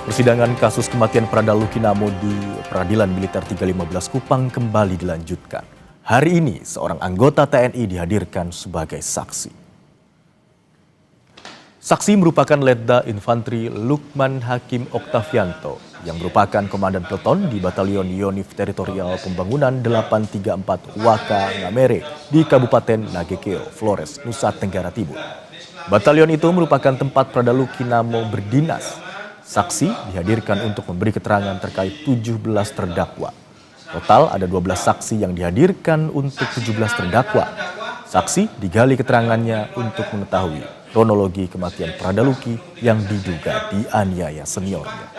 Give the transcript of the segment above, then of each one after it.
Persidangan kasus kematian Prada Lukinamo di Peradilan Militer 315 Kupang kembali dilanjutkan. Hari ini, seorang anggota TNI dihadirkan sebagai saksi. Saksi merupakan Letda Infantri Lukman Hakim Oktavianto yang merupakan komandan peleton di Batalion Yonif Teritorial Pembangunan 834 Waka Ngamere di Kabupaten Nagekeo, Flores, Nusa Tenggara Timur. Batalion itu merupakan tempat Prada Lukinamo berdinas. Saksi dihadirkan untuk memberi keterangan terkait 17 terdakwa. Total ada 12 saksi yang dihadirkan untuk 17 terdakwa. Saksi digali keterangannya untuk mengetahui kronologi kematian Prada Luki yang diduga dianiaya seniornya.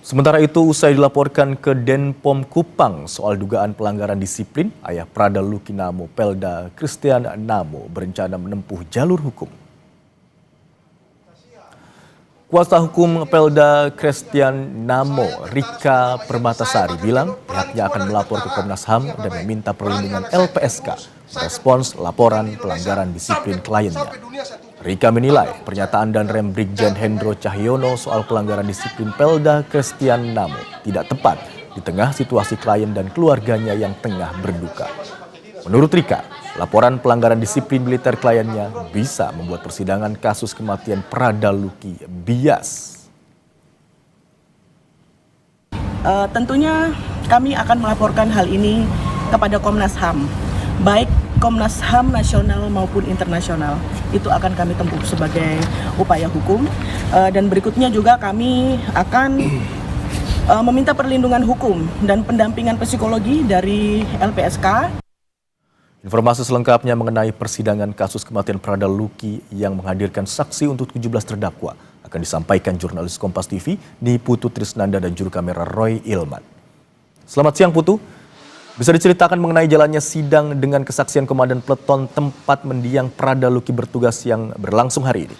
Sementara itu, usai dilaporkan ke Denpom Kupang soal dugaan pelanggaran disiplin, ayah Prada Lukinamo, Pelda Christian Namo, berencana menempuh jalur hukum. Kuasa hukum Pelda Christian Namo, Rika Permatasari, bilang pihaknya akan melapor ke Komnas HAM dan meminta perlindungan LPSK merespons laporan pelanggaran disiplin kliennya. Rika menilai pernyataan dan rem Brigjen Hendro Cahyono soal pelanggaran disiplin Pelda Christian Namo tidak tepat di tengah situasi klien dan keluarganya yang tengah berduka. Menurut Rika, laporan pelanggaran disiplin militer kliennya bisa membuat persidangan kasus kematian Prada Luki bias. Tentunya kami akan melaporkan hal ini kepada Komnas HAM, baik Komnas HAM nasional maupun internasional. Itu akan kami tempuh sebagai upaya hukum, dan berikutnya juga kami akan meminta perlindungan hukum dan pendampingan psikologi dari LPSK. Informasi selengkapnya mengenai persidangan kasus kematian Prada Luki yang menghadirkan saksi untuk 17 terdakwa akan disampaikan jurnalis Kompas TV di Putu Trisnanda dan juru kamera Roy Ilman. Selamat siang Putu. Bisa diceritakan mengenai jalannya sidang dengan kesaksian komandan peleton tempat mendiang Prada Luki bertugas yang berlangsung hari ini?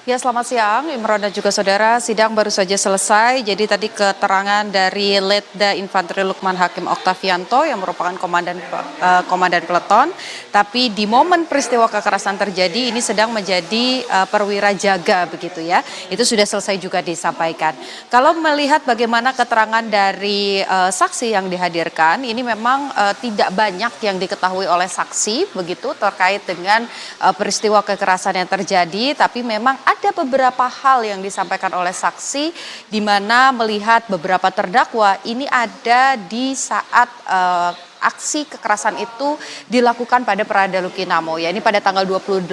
Ya, selamat siang Imron dan juga saudara. Sidang baru saja selesai. Jadi tadi keterangan dari Letda Infantri Lukman Hakim Oktavianto yang merupakan komandan peleton. Tapi di momen peristiwa kekerasan terjadi ini sedang menjadi perwira jaga begitu ya. Itu sudah selesai juga disampaikan. Kalau melihat bagaimana keterangan dari saksi yang dihadirkan, ini memang tidak banyak yang diketahui oleh saksi begitu terkait dengan peristiwa kekerasan yang terjadi. Tapi memang ada beberapa hal yang disampaikan oleh saksi di mana melihat beberapa terdakwa ini ada di saat aksi kekerasan itu dilakukan pada Prada Lukinamo. Ya, ini pada tanggal 28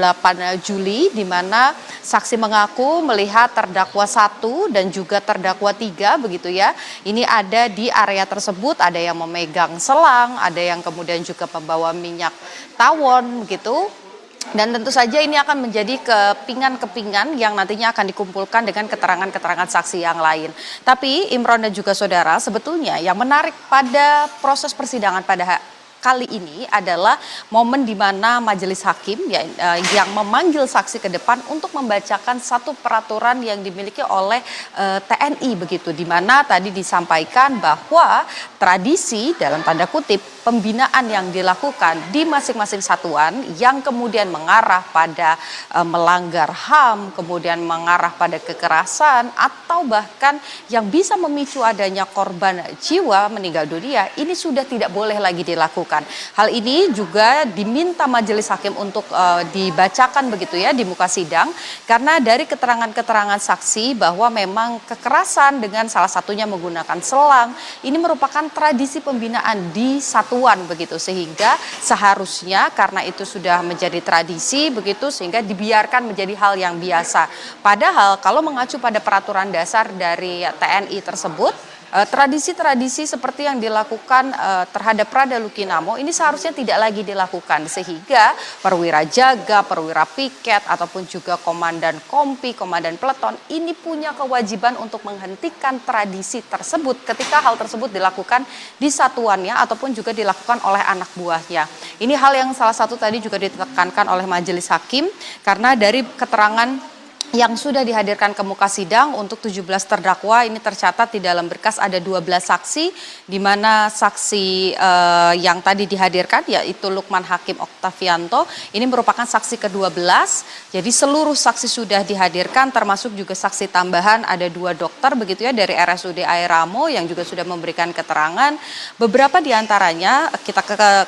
Juli di mana saksi mengaku melihat terdakwa 1 dan juga terdakwa 3 begitu ya. Ini ada di area tersebut, ada yang memegang selang, ada yang kemudian juga membawa minyak tawon begitu. Dan tentu saja ini akan menjadi kepingan-kepingan yang nantinya akan dikumpulkan dengan keterangan-keterangan saksi yang lain. Tapi Imron dan juga saudara, sebetulnya yang menarik pada proses persidangan pada kali ini adalah momen di mana majelis hakim yang memanggil saksi ke depan untuk membacakan satu peraturan yang dimiliki oleh TNI begitu, di mana tadi disampaikan bahwa tradisi dalam tanda kutip pembinaan yang dilakukan di masing-masing satuan yang kemudian mengarah pada melanggar HAM, kemudian mengarah pada kekerasan atau bahkan yang bisa memicu adanya korban jiwa meninggal dunia, ini sudah tidak boleh lagi dilakukan. Hal ini juga diminta majelis hakim untuk dibacakan begitu ya di muka sidang, karena dari keterangan-keterangan saksi bahwa memang kekerasan dengan salah satunya menggunakan selang ini merupakan tradisi pembinaan di satuan begitu, sehingga seharusnya karena itu sudah menjadi tradisi begitu sehingga dibiarkan menjadi hal yang biasa. Padahal kalau mengacu pada peraturan dasar dari TNI tersebut, tradisi-tradisi seperti yang dilakukan terhadap Prada Lukinamo ini seharusnya tidak lagi dilakukan, sehingga perwira jaga, perwira piket ataupun juga komandan kompi, komandan peleton ini punya kewajiban untuk menghentikan tradisi tersebut ketika hal tersebut dilakukan di satuannya ataupun juga dilakukan oleh anak buahnya. Ini hal yang salah satu tadi juga ditekankan oleh majelis hakim, karena dari keterangan yang sudah dihadirkan ke muka sidang untuk 17 terdakwa ini tercatat di dalam berkas ada 12 saksi, di mana saksi yang tadi dihadirkan yaitu Lukman Hakim Oktavianto ini merupakan saksi ke-12. Jadi seluruh saksi sudah dihadirkan, termasuk juga saksi tambahan ada 2 dokter begitu ya dari RSUD Airamo yang juga sudah memberikan keterangan. Beberapa diantaranya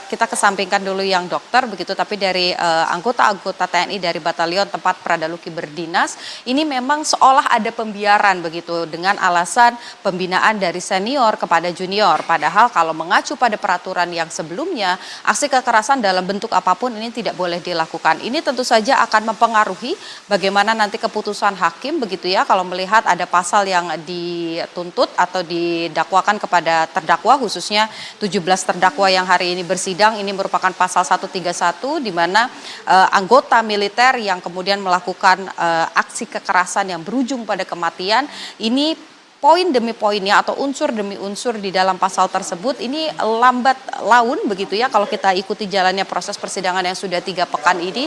kita kesampingkan dulu yang dokter begitu, tapi dari anggota-anggota TNI dari Batalion tempat Pradaluki berdinas. Ini memang seolah ada pembiaran begitu dengan alasan pembinaan dari senior kepada junior. Padahal kalau mengacu pada peraturan yang sebelumnya, aksi kekerasan dalam bentuk apapun ini tidak boleh dilakukan. Ini tentu saja akan mempengaruhi bagaimana nanti keputusan hakim begitu ya, kalau melihat ada pasal yang dituntut atau didakwakan kepada terdakwa, khususnya 17 terdakwa yang hari ini bersidang. Ini merupakan pasal 131 di mana anggota militer yang kemudian melakukan aksi kekerasan yang berujung pada kematian, ini poin demi poinnya atau unsur demi unsur di dalam pasal tersebut ini lambat laun begitu ya, kalau kita ikuti jalannya proses persidangan yang sudah 3 pekan ini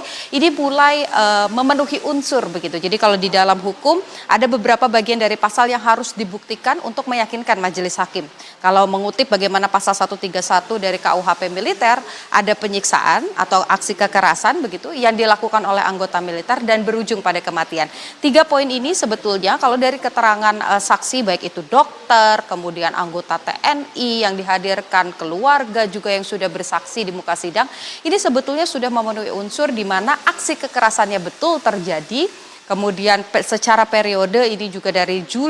mulai memenuhi unsur begitu. Jadi kalau di dalam hukum ada beberapa bagian dari pasal yang harus dibuktikan untuk meyakinkan majelis hakim. Kalau mengutip bagaimana pasal 131 dari KUHP militer, ada penyiksaan atau aksi kekerasan begitu yang dilakukan oleh anggota militer dan berujung pada kematian. 3 poin ini sebetulnya kalau dari keterangan saksi baik itu dokter, kemudian anggota TNI yang dihadirkan, keluarga juga yang sudah bersaksi di muka sidang, ini sebetulnya sudah memenuhi unsur di mana aksi kekerasannya betul terjadi. Kemudian secara periode ini juga dari akhir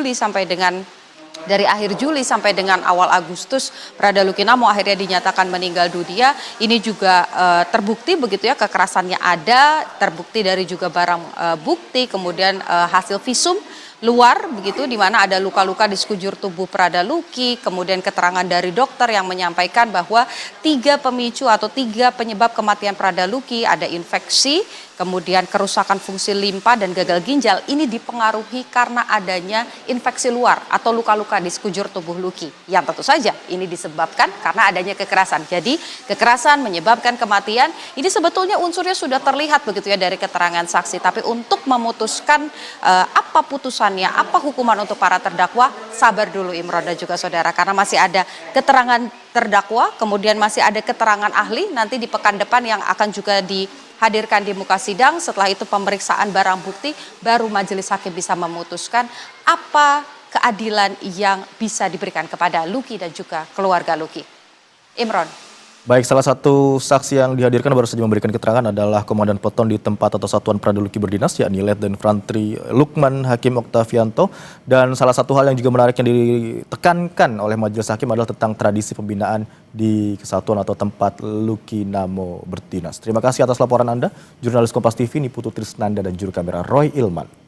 Juli sampai dengan awal Agustus, Pradaluki Namo akhirnya dinyatakan meninggal dunia. Ini juga terbukti begitu ya, kekerasannya ada, terbukti dari juga barang bukti, kemudian hasil visum luar begitu di mana ada luka-luka di sekujur tubuh Pradaluki, kemudian keterangan dari dokter yang menyampaikan bahwa 3 pemicu atau 3 penyebab kematian Pradaluki, ada infeksi, kemudian kerusakan fungsi limpa dan gagal ginjal, ini dipengaruhi karena adanya infeksi luar atau luka-luka di sekujur tubuh Luki, yang tentu saja ini disebabkan karena adanya kekerasan. Jadi kekerasan menyebabkan kematian, ini sebetulnya unsurnya sudah terlihat begitu ya dari keterangan saksi, tapi untuk memutuskan apa putusannya, apa hukuman untuk para terdakwa, sabar dulu Imron dan juga saudara, karena masih ada keterangan terdakwa, kemudian masih ada keterangan ahli nanti di pekan depan yang akan juga dihadirkan di muka sidang. Setelah itu pemeriksaan barang bukti, baru majelis hakim bisa memutuskan apa keadilan yang bisa diberikan kepada Luki dan juga keluarga Luki. Imron. Baik, salah satu saksi yang dihadirkan baru saja memberikan keterangan adalah Komandan Peleton di tempat atau Satuan Pradaluki berdinas, yakni Letda Infantri Lukman Hakim Oktavianto. Dan salah satu hal yang juga menarik yang ditekankan oleh majelis hakim adalah tentang tradisi pembinaan di kesatuan atau tempat Luki Namo berdinas. Terima kasih atas laporan Anda, jurnalis Kompas TV Niputu Trisnanda dan juru kamera Roy Ilman.